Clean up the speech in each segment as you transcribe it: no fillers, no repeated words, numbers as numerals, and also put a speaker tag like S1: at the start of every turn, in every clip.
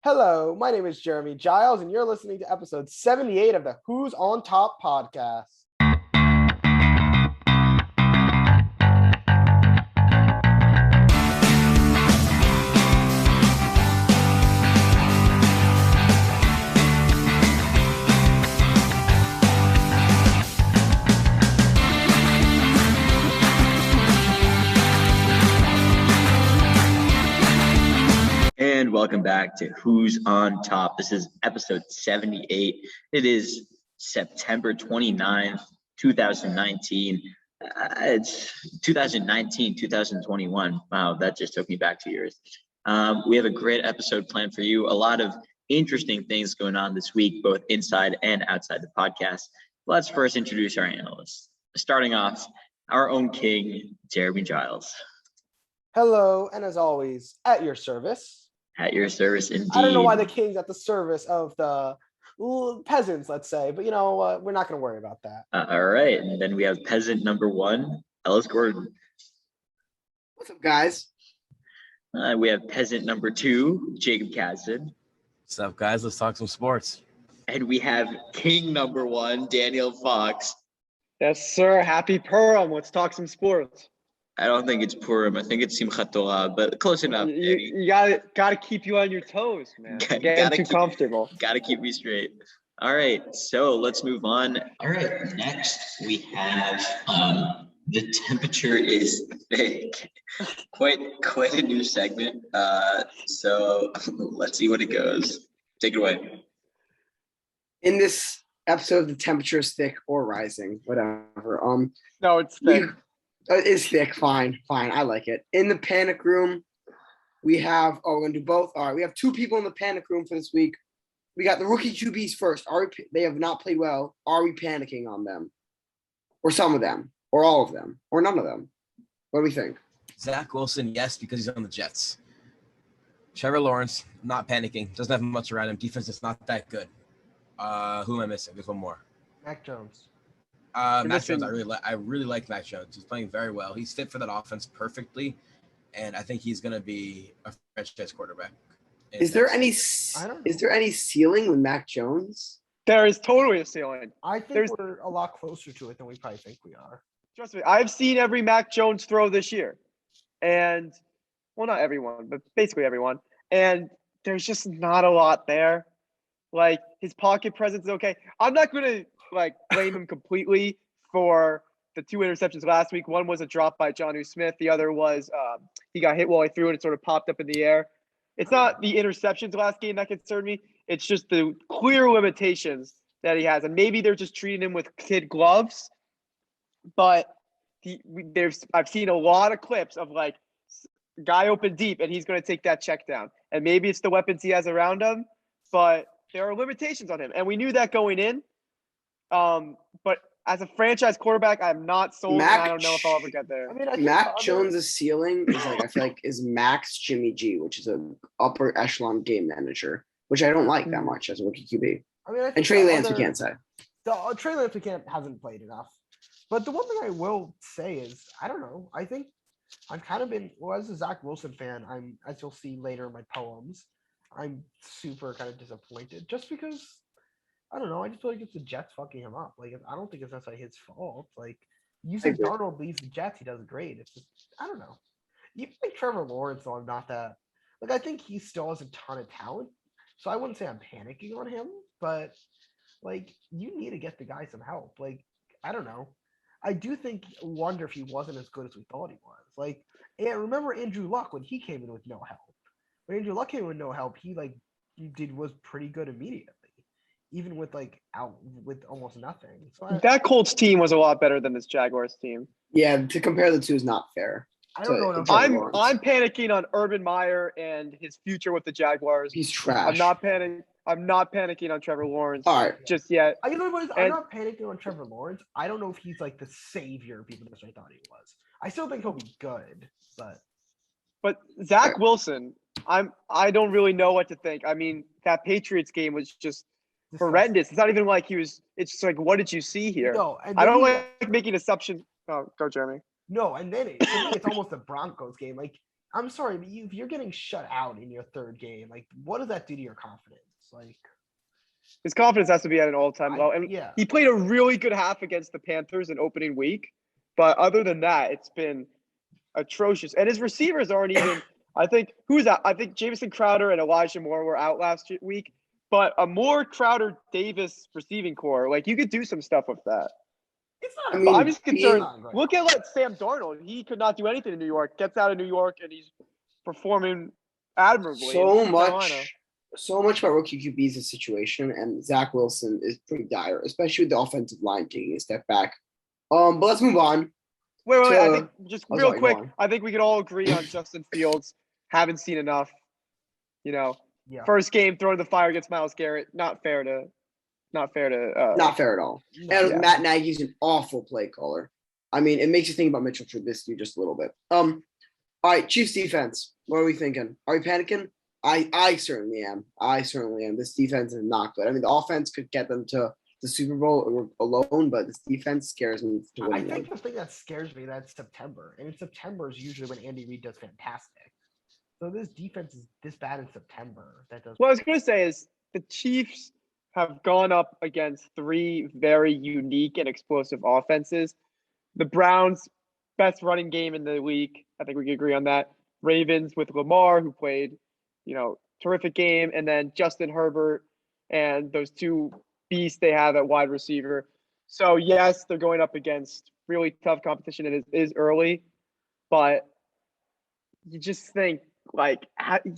S1: Hello, my name is Jeremy Giles, and you're listening to episode 78 of the Who's on Top podcast.
S2: And welcome back to Who's on Top. This is episode 78. It is September 29th, 2019. It's 2019, 2021. Wow, that just took me back 2 years. We have a great episode planned for you. A lot of interesting things going on this week, both inside and outside the podcast. Let's first introduce our analysts. Starting off, our own king, Jeremy Giles.
S1: Hello, and as always, at your service.
S2: At your service, indeed.
S1: I don't know why the king's at the service of the peasants, let's say, but we're not going to worry about that.
S2: All right, and then we have peasant number one, Ellis Gordon.
S3: What's up, guys?
S2: We have peasant number two, Jacob Kasdan.
S4: What's up, guys? Let's talk some sports.
S2: And we have king number one, Daniel Fox.
S5: Yes, sir. Happy Purim. Let's talk some sports.
S2: I don't think it's Purim. I think it's Simchat Torah, but close enough.
S5: You gotta keep you on your toes, man. Getting too comfortable.
S2: Gotta keep me straight. All right, so let's move on. All right, next we have the temperature is thick. Quite a new segment. So let's see what it goes. Take it away.
S3: In this episode, the temperature is thick or rising, whatever.
S5: No, it's thick.
S3: It is thick. Fine. I like it. In the panic room, we have. We're gonna do both. All right, we have two people in the panic room for this week. We got the rookie QBs first. They have not played well. Are we panicking on them, or some of them, or all of them, or none of them? What do we think?
S4: Zach Wilson, yes, because he's on the Jets. Trevor Lawrence, not panicking. Doesn't have much around him. Defense is not that good. Who am I missing? There's one more.
S1: Mac Jones.
S4: Mac Jones, I really like Mac Jones. He's playing very well. He's fit for that offense perfectly, and I think he's going to be a franchise quarterback.
S3: Is there any ceiling with Mac Jones?
S5: There is totally a ceiling.
S1: I think we're a lot closer to it than we probably think we are.
S5: Trust me, I've seen every Mac Jones throw this year, and not everyone, but basically everyone. And there's just not a lot there. Like, his pocket presence is okay. I'm not going to blame him completely for the two interceptions last week. One was a drop by Jonnu Smith. The other was he got hit while he threw it. It sort of popped up in the air. It's not the interceptions last game that concerned me. It's just the clear limitations that he has. And maybe they're just treating him with kid gloves. But I've seen a lot of clips of guy open deep and he's going to take that check down. And maybe it's the weapons he has around him, but there are limitations on him. And we knew that going in. But as a franchise quarterback, I'm not sold. And I don't know if I'll ever get there.
S3: I think Mac Jones' ceiling is I feel like is Max Jimmy G, which is an upper echelon game manager, which I don't like that much as a rookie QB.
S1: And
S3: Trey Lance, we can't say.
S1: Trey Lance, hasn't played enough. But the one thing I will say is, I don't know. I think I've kind of been, as a Zach Wilson fan, as you'll see later in my poems, I'm super kind of disappointed just because. I don't know. I just feel like it's the Jets fucking him up. I don't think it's necessarily his fault. You said Darnold leaves the Jets, he does great. It's just, I don't know. Even Trevor Lawrence, though, I'm not that. I think he still has a ton of talent. So I wouldn't say I'm panicking on him, but you need to get the guy some help. I don't know. I do wonder if he wasn't as good as we thought he was. And remember Andrew Luck when he came in with no help. When Andrew Luck came in with no help, he was pretty good immediately. Even with out with almost nothing. So
S5: that Colts team was a lot better than this Jaguars team.
S3: Yeah, to compare the two is not fair.
S1: I don't know.
S5: I'm panicking on Urban Meyer and his future with the Jaguars.
S3: He's trash.
S5: I'm not panicking on Trevor Lawrence.
S3: All right.
S5: Just yet.
S1: I'm not panicking on Trevor Lawrence. I don't know if he's the savior people necessarily thought he was. I still think he'll be good,
S5: but Zach Wilson, I don't really know what to think. I mean, that Patriots game was just horrendous. It's not even he was. It's just what did you see here?
S1: No,
S5: I don't like making assumptions. Oh, go Jeremy.
S1: No, and then to me, it's almost a Broncos game. I'm sorry, but if you're getting shut out in your third game, like what does that do to your confidence? Like,
S5: His confidence has to be at an all-time low. And
S1: yeah,
S5: he played a really good half against the Panthers in opening week. But other than that, it's been atrocious. And his receivers aren't even – I think – who's out? I think Jamison Crowder and Elijah Moore were out last week. But a Moore, Crowder, Davis receiving core, like you could do some stuff with that.
S1: it's
S3: I
S1: not.
S3: mean,
S5: But I'm just concerned.
S1: not great.
S5: Look at like Sam Darnold. He could not do anything in New York. Gets out of New York and he's performing admirably.
S3: so
S5: in Carolina.
S3: much about rookie QB's situation, and Zach Wilson is pretty dire, especially with the offensive line taking a step back. But let's move on.
S5: Wait. I
S3: to-
S5: think just
S3: Oh,
S5: real
S3: sorry, go
S5: quick.
S3: on.
S5: I think we could all agree on Justin Fields. Haven't seen enough.
S1: Yeah.
S5: First game thrown to the fire against Myles Garrett. Not fair to.
S3: Not fair at all. And
S5: Yeah.
S3: Matt Nagy's an awful play caller. I mean, it makes you think about Mitchell Trubisky just a little bit. All right, Chiefs defense. What are we thinking? Are we panicking? I certainly am. This defense is not good. I mean, the offense could get them to the Super Bowl alone, but this defense scares me to
S1: I
S3: win
S1: think
S3: one.
S1: the thing that scares me that's September, and September is usually when Andy Reid does fantastic. So this defense is this bad in September. That does.
S5: What I was going to say is the Chiefs have gone up against three very unique and explosive offenses. The Browns' best running game in the league. I think we can agree on that. Ravens with Lamar, who played, terrific game, and then Justin Herbert and those two beasts they have at wide receiver. So yes, they're going up against really tough competition. It is early, but you just think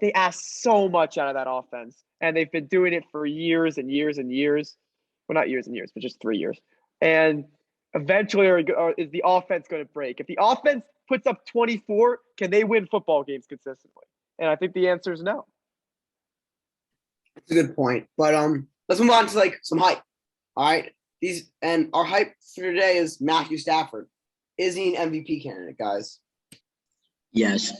S5: they ask so much out of that offense, and they've been doing it for years and years and years. Well, not years and years, but just 3 years. And eventually, is the offense going to break? If the offense puts up 24, can they win football games consistently? And I think the answer is no.
S3: That's a good point. But let's move on to some hype. All right. Our hype for today is Matthew Stafford. Is he an MVP candidate, guys?
S2: Yes.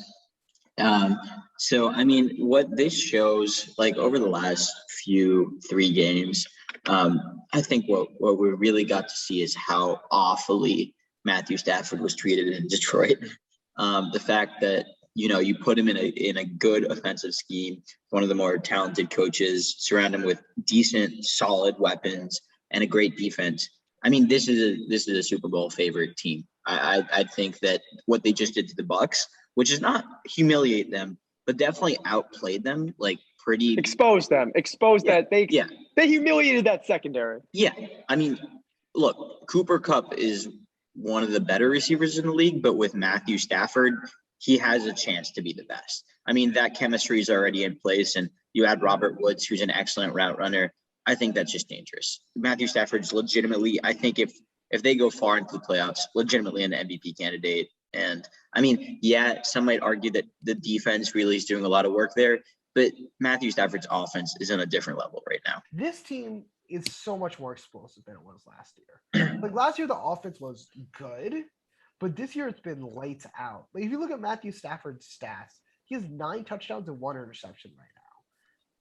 S2: So, I mean, what this shows, over the last 3 games, I think what we really got to see is how awfully Matthew Stafford was treated in Detroit. The fact that, you put him in a good offensive scheme, one of the more talented coaches, surround him with decent, solid weapons and a great defense. I mean, this is a Super Bowl favorite team. I think that what they just did to the Bucs, which is not humiliate them, but definitely outplayed them, pretty.
S5: Expose them. That they humiliated that secondary.
S2: Yeah. I mean, look, Cooper Kupp is one of the better receivers in the league, but with Matthew Stafford, he has a chance to be the best. I mean, that chemistry is already in place, and you add Robert Woods, who's an excellent route runner. I think that's just dangerous. Matthew Stafford's legitimately, I think if they go far into the playoffs, legitimately an MVP candidate. And I mean, yeah, some might argue that the defense really is doing a lot of work there, but Matthew Stafford's offense is on a different level right now.
S1: This team is so much more explosive than it was last year. Last year, the offense was good, but this year it's been lights out. If you look at Matthew Stafford's stats, he has 9 touchdowns and 1 interception right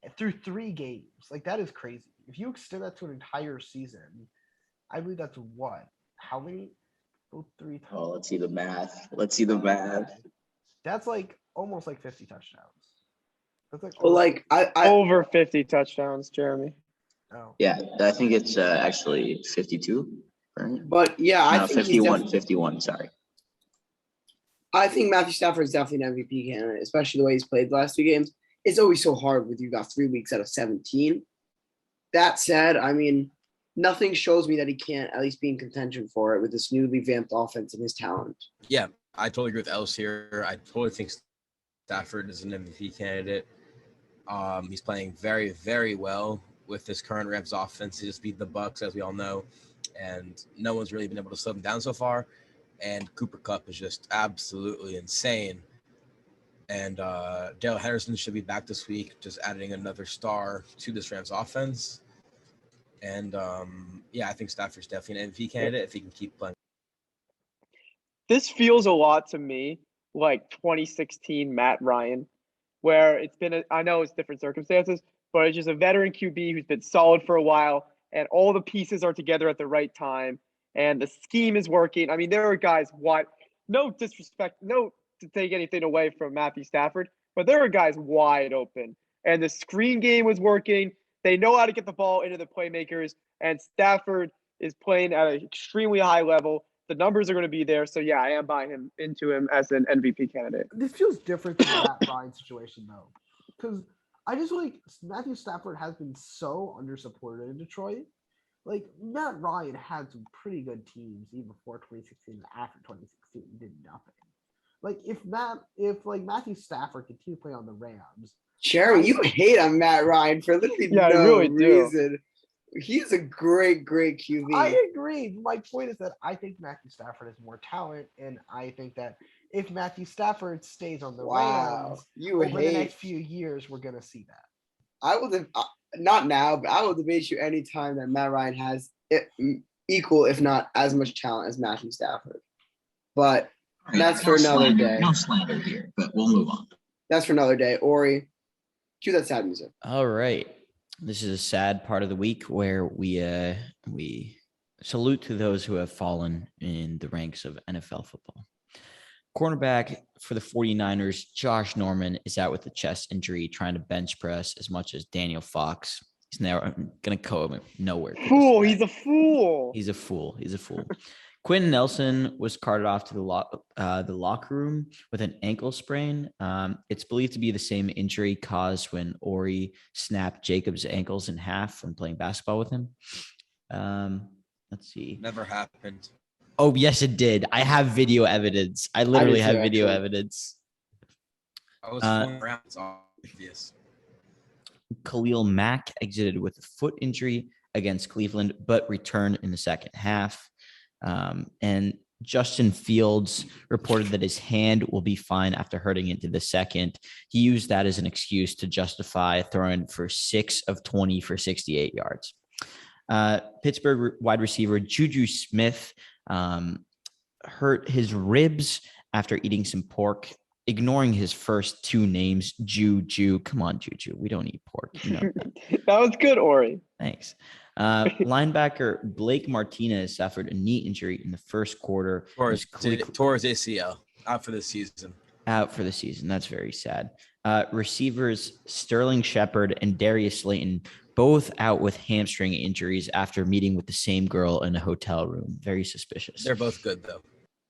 S1: now through 3 games. That is crazy. If you extend that to an entire season, I believe that's what? How many? 3 times.
S2: Oh, let's see the math. That's
S1: almost 50 touchdowns. That's
S5: over 50 touchdowns, Jeremy.
S1: Oh.
S2: Yeah, I think it's actually 52. Right?
S3: But yeah, I think
S2: 51. Sorry.
S3: I think Matthew Stafford is definitely an MVP candidate, especially the way he's played the last 2 games. It's always so hard with you got 3 weeks out of 17. That said, I mean, nothing shows me that he can't at least be in contention for it with this newly vamped offense and his talent.
S4: Yeah, I totally agree with Ellis here. I totally think Stafford is an MVP candidate. He's playing very, very well with this current Rams offense. He just beat the Bucs, as we all know, and no one's really been able to slow him down so far. And Cooper Kupp is just absolutely insane. And Dale Henderson should be back this week, just adding another star to this Rams offense. And, I think Stafford's definitely an MVP candidate if he can keep playing.
S5: This feels a lot to me like 2016 Matt Ryan, where it's been I know it's different circumstances, but it's just a veteran QB who's been solid for a while, and all the pieces are together at the right time, and the scheme is working. I mean, there are guys, no disrespect, no to take anything away from Matthew Stafford, but there were guys wide open, and the screen game was working. They know how to get the ball into the playmakers, and Stafford is playing at an extremely high level. The numbers are going to be there, so yeah, I am buying him into him as an MVP candidate.
S1: This feels different than the Matt Ryan situation though, because I just feel like Matthew Stafford has been so undersupported in Detroit. Like Matt Ryan had some pretty good teams even before 2016 and after 2016 did nothing. Like if Matthew Stafford continued to play on the Rams.
S3: Jeremy, you hate on Matt Ryan for literally
S5: Yeah, I
S3: no
S5: really do.
S3: reason. He's a great QB.
S1: I agree. My point is that I think Matthew Stafford has more talent, and I think that if Matthew Stafford stays on the Rams
S3: you
S1: over the
S3: hate.
S1: next few years, we're gonna see that.
S3: I will not now, but I will debate you anytime that Matt Ryan has equal, if not as much talent as Matthew Stafford. But
S2: Right,
S3: that's for another day.
S2: No slander here, but we'll move on.
S3: That's for another day. Ori, cue that sad music.
S6: All right. This is a sad part of the week where we salute to those who have fallen in the ranks of NFL football. Cornerback for the 49ers, Josh Norman, is out with a chest injury trying to bench press as much as Daniel Fox. He's never going to go nowhere.
S5: Fool, he's a fool.
S6: He's a fool. Quentin Nelson was carted off to the locker room with an ankle sprain. It's believed to be the same injury caused when Ori snapped Jacob's ankles in half when playing basketball with him. Let's see.
S4: Never happened.
S6: Oh, yes, it did. I have video evidence. I literally have video evidence.
S4: I was fooling around. It's obvious.
S6: Khalil Mack exited with a foot injury against Cleveland, but returned in the second half. And Justin Fields reported that his hand will be fine after hurting into the second. He used that as an excuse to justify throwing for 6 of 20 for 68 yards. Pittsburgh wide receiver Juju Smith hurt his ribs after eating some pork, ignoring his first 2 names, Juju. Come on, Juju. We don't eat pork. You know that.
S5: That was good, Ori.
S6: Thanks. Linebacker Blake Martinez suffered a knee injury in the first quarter.
S4: Tore his ACL. Out for the season.
S6: That's very sad. Receivers Sterling Shepard and Darius Slayton both out with hamstring injuries after meeting with the same girl in a hotel room. Very suspicious.
S4: They're both good, though.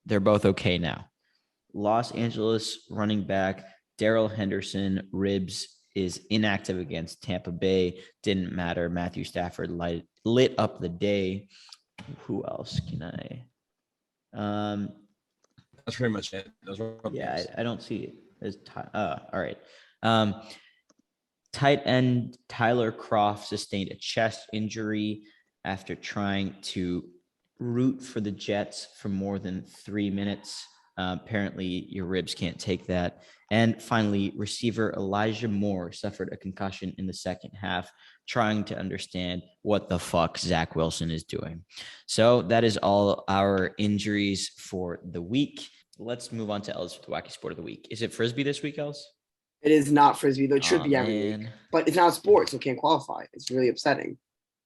S6: They're both okay now. Los Angeles running back Darrell Henderson ribs is inactive against Tampa Bay. Didn't matter. Matthew Stafford lit up the day. Who else can I?
S4: That's pretty much it. Those were
S6: I don't see it. All right. Tight end Tyler Kroft sustained a chest injury after trying to root for the Jets for more than 3 minutes. Apparently, your ribs can't take that. And finally, receiver Elijah Moore suffered a concussion in the second half, trying to understand what the fuck Zach Wilson is doing. So that is all our injuries for the week. Let's move on to Ellis with the Wacky Sport of the Week. Is it Frisbee this week, Ellis?
S3: It is not Frisbee, though it should be every week. But it's not sports, so it can't qualify. It's really upsetting.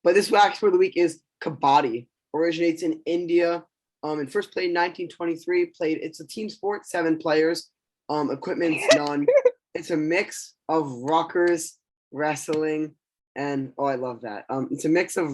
S3: But this Wacky Sport of the Week is Kabaddi. Originates in India. And first played in 1923. It's a team sport, 7 players. Equipment's none. It's a mix of rockers, wrestling, and I love that. It's a mix of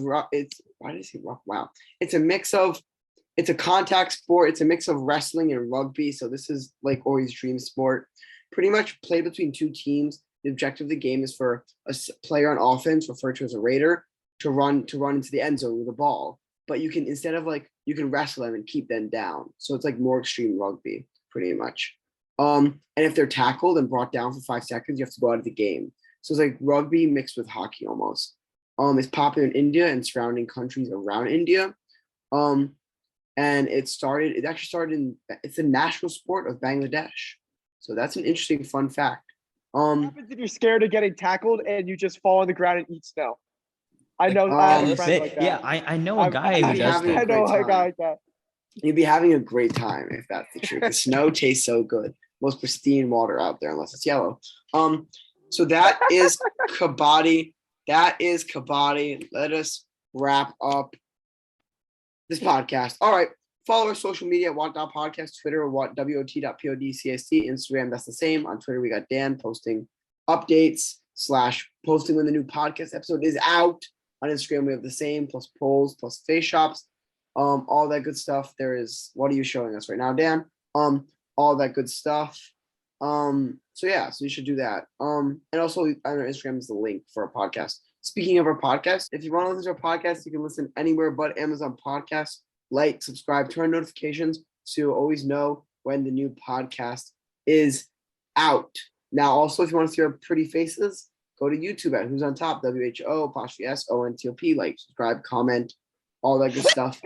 S3: it's a contact sport. It's a mix of wrestling and rugby. So this is like Ori's dream sport. Pretty much played between 2 teams. The objective of the game is for a player on offense, referred to as a raider, to run into the end zone with the ball. But you can, instead of you can wrestle them and keep them down. So it's like more extreme rugby, pretty much. And if they're tackled and brought down for 5 seconds, you have to go out of the game. So it's like rugby mixed with hockey almost. It's popular in India and surrounding countries around India. And it's the national sport of Bangladesh. So that's an interesting fun fact.
S5: What happens if you're scared of getting tackled and you just fall on the ground and eat snow? I know I have a friend like that.
S6: Yeah, I know a guy who does that.
S5: I know a guy like that.
S3: You'd be having a great time if that's the truth. The snow tastes so good. Most pristine water out there, unless it's yellow. So that is Kabaddi. Let us wrap up this podcast. All right. Follow our social media at what.podcast, Twitter, wot.podcast, Instagram, that's the same. On Twitter, we got Dan posting updates / posting when the new podcast episode is out. On Instagram, we have the same, plus polls, plus face shops, all that good stuff. What are you showing us right now, Dan? All that good stuff. So you should do that. And also on our Instagram is the link for our podcast. Speaking of our podcast, if you want to listen to our podcast, you can listen anywhere but Amazon Podcasts. Like, subscribe, turn on notifications so you'll always know when the new podcast is out. Now, also, if you want to see our pretty faces, go to YouTube at Who's on Top, WHO_SONTOP. Like, subscribe, comment, all that good stuff.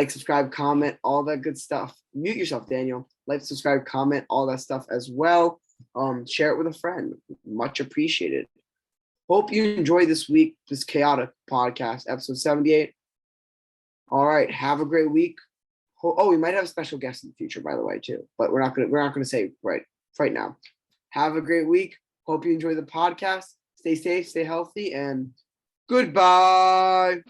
S3: Subscribe, comment, all that good stuff. Mute yourself, Daniel. Like, subscribe, comment, all that stuff as well. Share it with a friend. Much appreciated. Hope you enjoyed this chaotic podcast, episode 78. All right, have a great week. We might have a special guest in the future, by the way, too. But we're not gonna say right now. Have a great week. Hope you enjoy the podcast. Stay safe, stay healthy, and goodbye.